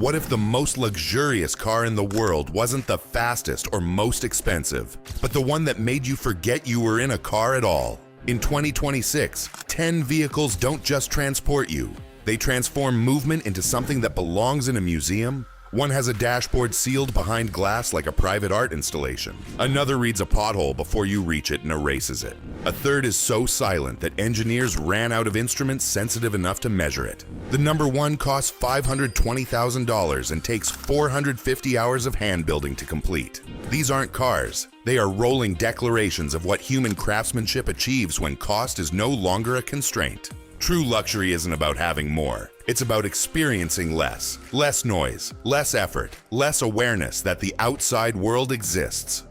What if the most luxurious car in the world wasn't the fastest or most expensive, but the one that made you forget you were in a car at all? In 2026, 10 vehicles don't just transport you. They transform movement into something that belongs in a museum. One has a dashboard sealed behind glass like a private art installation. Another reads a pothole before you reach it and erases it. A third is so silent that engineers ran out of instruments sensitive enough to measure it. The number one costs $520,000 and takes 450 hours of hand building to complete. These aren't cars. They are rolling declarations of what human craftsmanship achieves when cost is no longer a constraint. True luxury isn't about having more. It's about experiencing less. Less noise, less effort, less awareness that the outside world exists.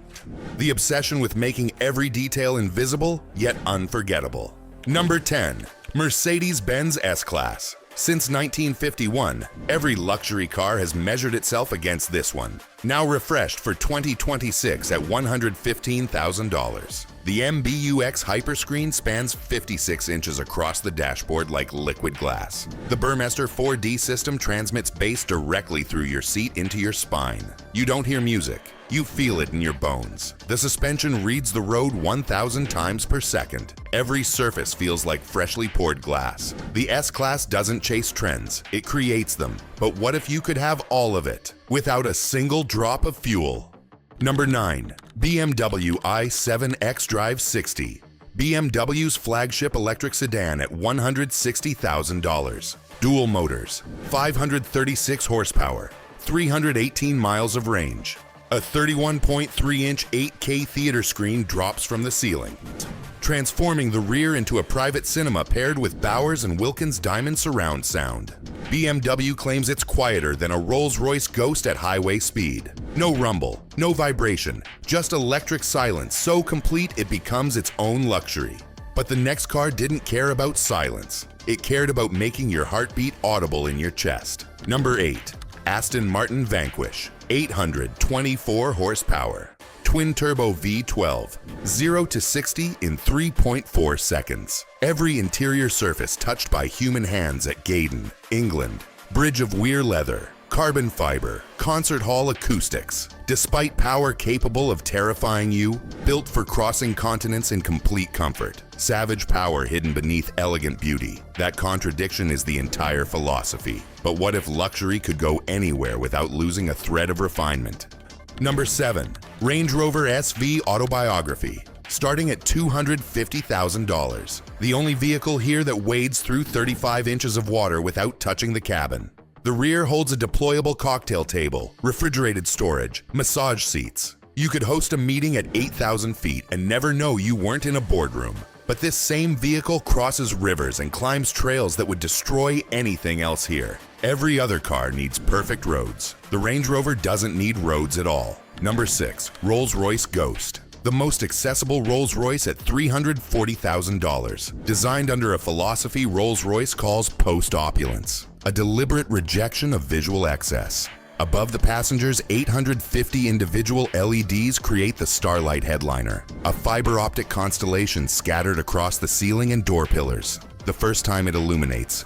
The obsession with making every detail invisible, yet unforgettable. Number 10. Mercedes-Benz S-Class. Since 1951, every luxury car has measured itself against this one. Now refreshed for 2026 at $115,000. The MBUX Hyperscreen spans 56 inches across the dashboard like liquid glass. The Burmester 4D system transmits bass directly through your seat into your spine. You don't hear music. You feel it in your bones. The suspension reads the road 1,000 times per second. Every surface feels like freshly poured glass. The S-Class doesn't chase trends, it creates them. But what if you could have all of it, without a single drop of fuel? Number 9. BMW i7 xDrive 60. BMW's flagship electric sedan at $160,000. Dual motors, 536 horsepower, 318 miles of range. A 31.3-inch 8K theater screen drops from the ceiling, transforming the rear into a private cinema paired with Bowers & Wilkins Diamond surround sound. BMW claims it's quieter than a Rolls-Royce Ghost at highway speed. No rumble, no vibration, just electric silence so complete it becomes its own luxury. But the next car didn't care about silence. It cared about making your heartbeat audible in your chest. Number 8. Aston Martin Vanquish. 824 horsepower. Twin-turbo V12. 0 to 60 in 3.4 seconds. Every interior surface touched by human hands at Gaydon, England. Bridge of Weir leather. Carbon fiber. Concert hall acoustics. Despite power capable of terrifying you, built for crossing continents in complete comfort. Savage power hidden beneath elegant beauty. That contradiction is the entire philosophy. But what if luxury could go anywhere without losing a thread of refinement? Number 7. Range Rover SV Autobiography. Starting at $250,000. The only vehicle here that wades through 35 inches of water without touching the cabin. The rear holds a deployable cocktail table, refrigerated storage, massage seats. You could host a meeting at 8,000 feet and never know you weren't in a boardroom. But this same vehicle crosses rivers and climbs trails that would destroy anything else here. Every other car needs perfect roads. The Range Rover doesn't need roads at all. Number 6. Rolls-Royce Ghost. The most accessible Rolls-Royce at $340,000. Designed under a philosophy Rolls-Royce calls post-opulence. A deliberate rejection of visual excess. Above the passengers, 850 individual LEDs create the Starlight headliner, a fiber optic constellation scattered across the ceiling and door pillars. The first time it illuminates,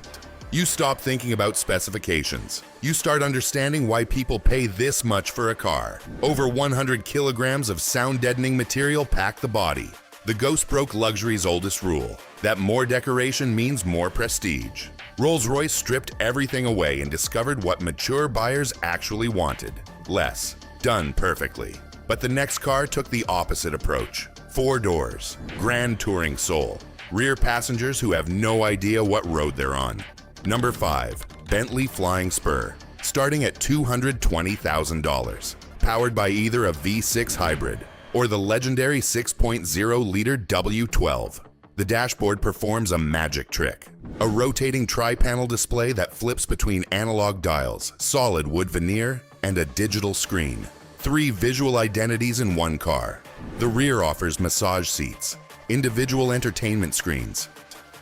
you stop thinking about specifications. You start understanding why people pay this much for a car. Over 100 kilograms of sound-deadening material pack the body. The Ghost broke luxury's oldest rule, that more decoration means more prestige. Rolls-Royce stripped everything away and discovered what mature buyers actually wanted. Less. Done perfectly. But the next car took the opposite approach. 4 doors. Grand touring soul. Rear passengers who have no idea what road they're on. Number 5. Bentley Flying Spur. Starting at $220,000. Powered by either a V6 hybrid or the legendary 6.0-liter W12. The dashboard performs a magic trick. A rotating tri-panel display that flips between analog dials, solid wood veneer, and a digital screen. 3 visual identities in one car. The rear offers massage seats, individual entertainment screens,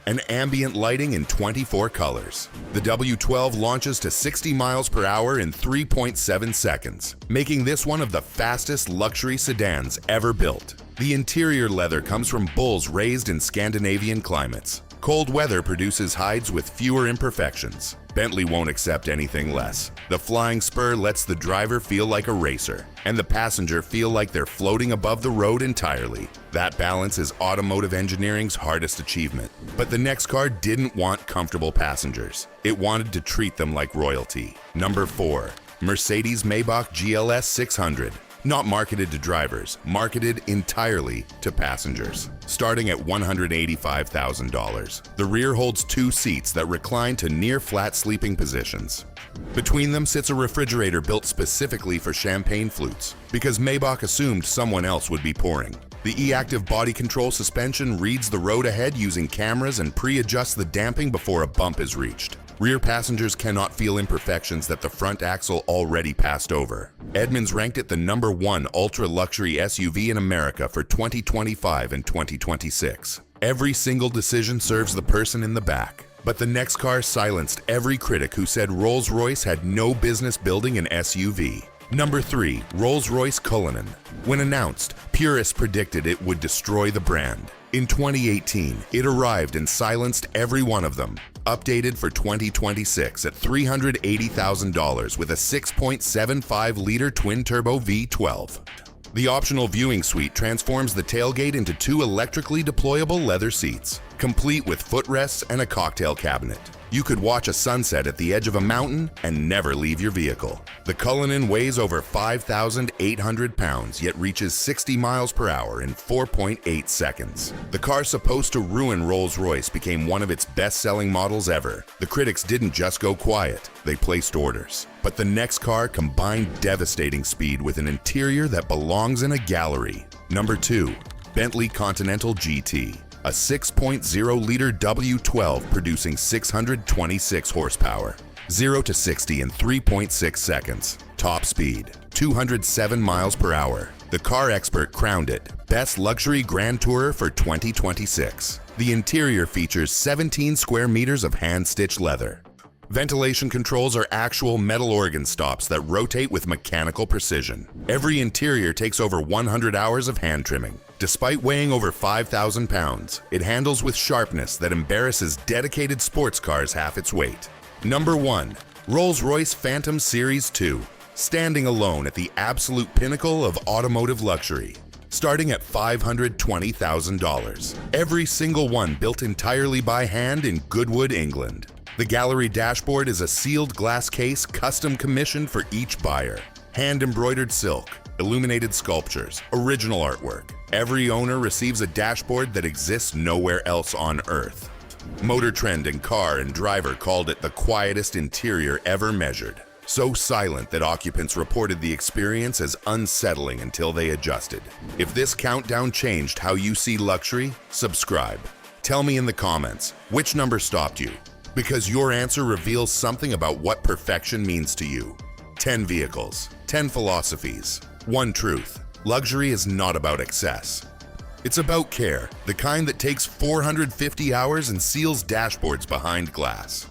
and ambient lighting in 24 colors. The W12 launches to 60 miles per hour in 3.7 seconds, making this one of the fastest luxury sedans ever built. The interior leather comes from bulls raised in Scandinavian climates. Cold weather produces hides with fewer imperfections. Bentley won't accept anything less. The flying spur lets the driver feel like a racer, and the passenger feel like they're floating above the road entirely. That balance is automotive engineering's hardest achievement. But the next car didn't want comfortable passengers. It wanted to treat them like royalty. Number 4. Mercedes-Maybach GLS 600. Not marketed to drivers, marketed entirely to passengers. Starting at $185,000. The rear holds 2 seats that recline to near-flat sleeping positions. Between them sits a refrigerator built specifically for champagne flutes, because Maybach assumed someone else would be pouring. The e-active body control suspension reads the road ahead using cameras and pre-adjusts the damping before a bump is reached. Rear passengers cannot feel imperfections that the front axle already passed over. Edmunds ranked it the #1 ultra-luxury SUV in America for 2025 and 2026. Every single decision serves the person in the back. But the next car silenced every critic who said Rolls-Royce had no business building an SUV. Number 3. Rolls-Royce Cullinan. When announced, purists predicted it would destroy the brand. In 2018, it arrived and silenced every one of them. Updated for 2026 at $380,000 with a 6.75-liter twin-turbo V12. The optional viewing suite transforms the tailgate into 2 electrically deployable leather seats, complete with footrests and a cocktail cabinet. You could watch a sunset at the edge of a mountain and never leave your vehicle. The Cullinan weighs over 5,800 pounds, yet reaches 60 miles per hour in 4.8 seconds. The car supposed to ruin Rolls-Royce became one of its best-selling models ever. The critics didn't just go quiet, they placed orders. But the next car combined devastating speed with an interior that belongs in a gallery. Number 2. Bentley Continental GT. A 6.0-liter W12 producing 626 horsepower. 0 to 60 in 3.6 seconds. Top speed, 207 miles per hour. The car expert crowned it Best Luxury Grand Tourer for 2026. The interior features 17 square meters of hand-stitched leather. Ventilation controls are actual metal organ stops that rotate with mechanical precision. Every interior takes over 100 hours of hand trimming. Despite weighing over 5,000 pounds, it handles with sharpness that embarrasses dedicated sports cars half its weight. Number 1. Rolls-Royce Phantom Series 2. Standing alone at the absolute pinnacle of automotive luxury. Starting at $520,000. Every single one built entirely by hand in Goodwood, England. The gallery dashboard is a sealed glass case custom commissioned for each buyer. Hand-embroidered silk, illuminated sculptures, original artwork. Every owner receives a dashboard that exists nowhere else on Earth. Motor Trend and Car and Driver called it the quietest interior ever measured. So silent that occupants reported the experience as unsettling until they adjusted. If this countdown changed how you see luxury, subscribe. Tell me in the comments, which number stopped you? Because your answer reveals something about what perfection means to you. 10 vehicles, 10 philosophies, 1 truth. Luxury is not about excess. It's about care, the kind that takes 450 hours and seals dashboards behind glass.